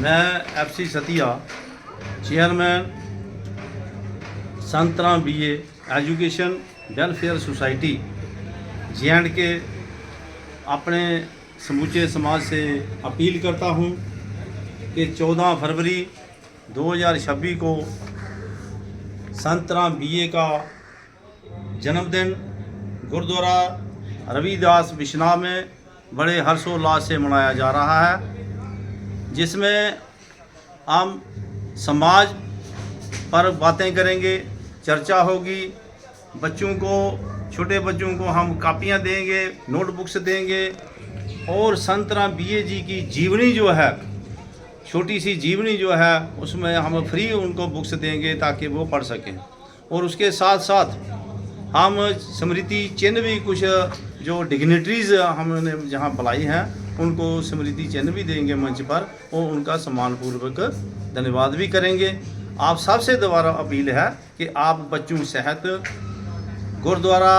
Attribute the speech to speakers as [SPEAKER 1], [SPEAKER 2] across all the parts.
[SPEAKER 1] मैं FC सतिया chairman Santram BA education welfare society J&K अपने समूचे समाज से अपील करता हूँ कि 14 फरवरी 2026 को संतराम BA का जन्मदिन गुरुद्वारा रविदास बिश्नाह में बड़े हर्षोल्लास से मनाया जा रहा है, जिसमें हम समाज पर बातें करेंगे, चर्चा होगी। बच्चों को, छोटे बच्चों को हम कापियाँ देंगे, नोटबुक्स देंगे और संतराम BA जी की जीवनी जो है, छोटी सी जीवनी जो है, उसमें हम फ्री उनको बुक्स देंगे ताकि वो पढ़ सकें। और उसके साथ साथ हम स्मृति चिन्ह भी कुछ जो डिग्निटरीज़ हमने जहाँ बुलाई हैं उनको स्मृति चिन्ह भी देंगे मंच पर और उनका सम्मानपूर्वक धन्यवाद भी करेंगे। आप सबसे दोबारा अपील है कि आप बच्चों सहित गुरुद्वारा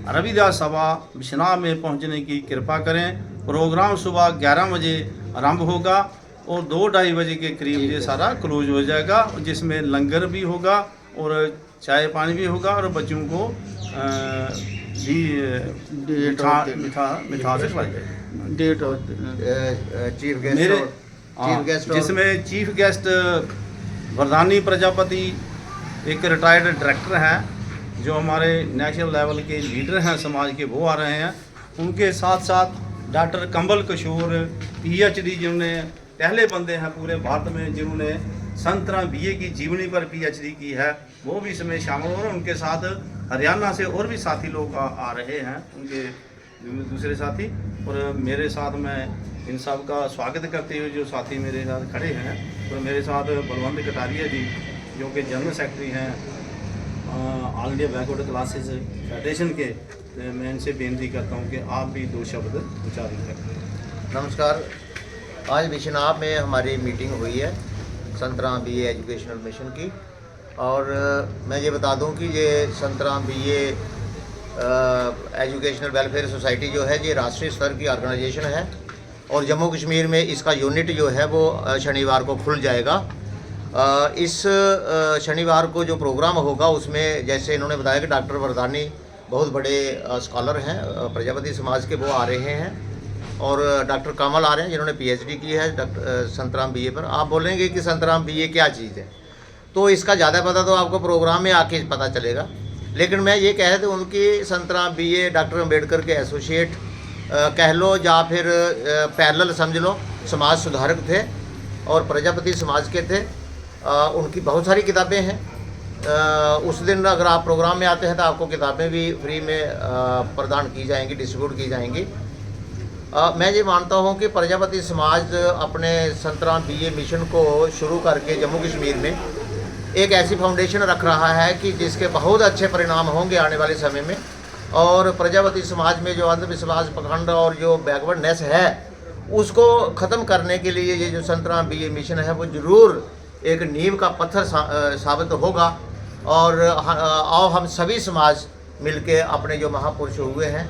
[SPEAKER 1] रविदास सभा बिश्नाह में पहुंचने की कृपा करें। प्रोग्राम सुबह 11 बजे आरंभ होगा और 2-2:30 बजे के करीब ये सारा क्लोज हो जाएगा, जिसमें लंगर भी होगा और चाय पानी भी होगा और बच्चों को भी मिठा से खिलाई जाएगी।
[SPEAKER 2] डेट और चीफ गेस्ट
[SPEAKER 1] जिसमें चीफ गेस्ट वरदानी प्रजापति एक रिटायर्ड डायरेक्टर हैं जो हमारे नेशनल लेवल के लीडर हैं समाज के, वो आ रहे हैं। उनके साथ साथ डॉक्टर कंबल किशोर PhD जिन्होंने पहले बंदे हैं पूरे भारत में जिन्होंने संतराम BA की जीवनी पर PhD की है, वो भी इसमें शामिल हो रहे हैं। उनके साथ हरियाणा से और भी साथी लोग आ रहे हैं, उनके दूसरे साथी। और मेरे साथ मैं इन सब का स्वागत करते हुए जो साथी मेरे साथ खड़े हैं, और मेरे साथ बलवंत कटारिया जी जो कि जनरल सेक्रेटरी हैं all India backward classes federation के, तो मैं इनसे बेनती करता हूं कि आप भी 2 शब्द उच्चारण करें।
[SPEAKER 2] नमस्कार। आज बिश्नाह में हमारी मीटिंग हुई है संतराम BA एजुकेशनल मिशन की, और मैं ये बता दूं कि ये Santram BA educational welfare society जो है ये राष्ट्रीय स्तर की ऑर्गेनाइजेशन है और जम्मू कश्मीर में इसका यूनिट जो है वो शनिवार को खुल जाएगा। इस शनिवार को जो प्रोग्राम होगा उसमें जैसे इन्होंने बताया कि डॉक्टर वरदानी बहुत बड़े स्कॉलर हैं प्रजापति समाज के, वो आ रहे हैं, और डॉक्टर कमल आ रहे हैं जिन्होंने PhD की है संतराम BA पर। आप बोलेंगे कि संतराम BA क्या चीज़ है, तो इसका ज़्यादा पता तो आपको प्रोग्राम में आके पता चलेगा, लेकिन मैं ये कह दूँ उनकी संतराम BA डॉक्टर अम्बेडकर के एसोसिएट कह लो या फिर पैरेलल समझ लो, समाज सुधारक थे और प्रजापति समाज के थे। उनकी बहुत सारी किताबें हैं। उस दिन अगर आप प्रोग्राम में आते हैं तो आपको किताबें भी फ्री में प्रदान की जाएंगी, डिस्ट्रीब्यूट की जाएंगी। मैं ये मानता हूँ कि प्रजापति समाज अपने संतराम BA मिशन को शुरू करके जम्मू कश्मीर में एक ऐसी फाउंडेशन रख रहा है कि जिसके बहुत अच्छे परिणाम होंगे आने वाले समय में, और प्रजापति समाज में जो अंधविश्वास, पखंड और जो बैकवर्डनेस है उसको ख़त्म करने के लिए ये जो संतराम BA मिशन है वो ज़रूर एक नींव का पत्थर साबित होगा। और आओ हम सभी समाज मिलके अपने जो महापुरुष हुए हैं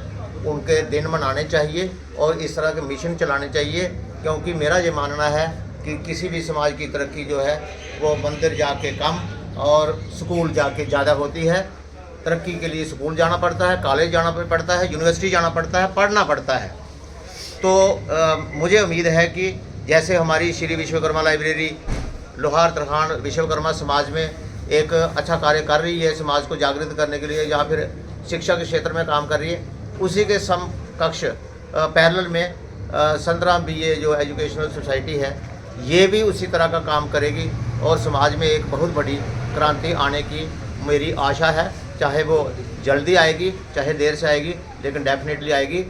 [SPEAKER 2] उनके दिन मनाने चाहिए और इस तरह के मिशन चलाने चाहिए, क्योंकि मेरा ये मानना है कि किसी भी समाज की तरक्की जो है वो मंदिर जाके कम और स्कूल जाके ज़्यादा होती है। तरक्की के लिए स्कूल जाना पड़ता है, कॉलेज जाना पड़ता है, यूनिवर्सिटी जाना पड़ता है, पढ़ना पड़ता है। तो मुझे उम्मीद है कि जैसे हमारी श्री विश्वकर्मा लाइब्रेरी लोहार तरखान विश्वकर्मा समाज में एक अच्छा कार्य कर रही है समाज को जागृत करने के लिए, या फिर शिक्षा के क्षेत्र में काम कर रही है, उसी के समकक्ष पैरेलल में संतराम BA जो एजुकेशनल सोसाइटी है ये भी उसी तरह का काम करेगी और समाज में एक बहुत बड़ी क्रांति आने की मेरी आशा है। चाहे वो जल्दी आएगी चाहे देर से आएगी, लेकिन डेफिनेटली आएगी।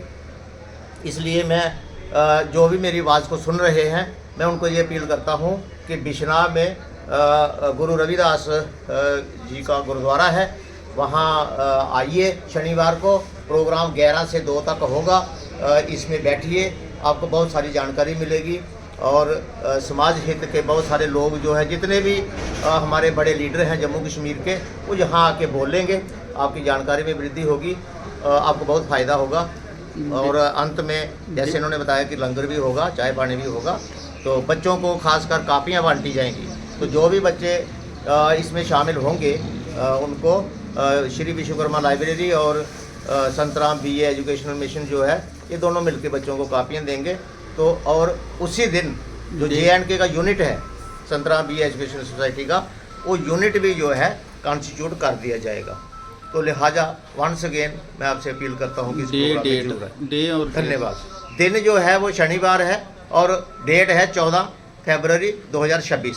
[SPEAKER 2] इसलिए मैं जो भी मेरी आवाज़ को सुन रहे हैं मैं उनको ये अपील करता हूँ कि बिश्नाह में गुरु रविदास जी का गुरुद्वारा है, वहाँ आइए। शनिवार को प्रोग्राम 11 से 2 तक होगा। इसमें बैठिए, आपको बहुत सारी जानकारी मिलेगी और समाज हित के बहुत सारे लोग जो है जितने भी हमारे बड़े लीडर हैं जम्मू कश्मीर के, वो यहाँ आके बोलेंगे, आपकी जानकारी में वृद्धि होगी, आपको बहुत फ़ायदा होगा। और अंत में जैसे इन्होंने बताया कि लंगर भी होगा, चाय पानी भी होगा, तो बच्चों को खासकर कापियाँ बांटी जाएंगी। तो जो भी बच्चे इसमें शामिल होंगे उनको श्री विश्वकर्मा लाइब्रेरी और संतराम BA एजुकेशनल मिशन जो है, ये दोनों मिलकर बच्चों को कापियाँ देंगे। तो और उसी दिन जो JNK का यूनिट है संतराम BA एजुकेशनल सोसाइटी का, वो यूनिट भी जो है कॉन्स्टिट्यूट कर दिया जाएगा। तो लिहाजा वंस अगेन मैं आपसे अपील करता हूँ कि इस प्रोग्राम में जरूर आएं।
[SPEAKER 1] डे और
[SPEAKER 2] धन्यवाद। दिन जो है वो शनिवार है और डेट है 14 फरवरी 2026।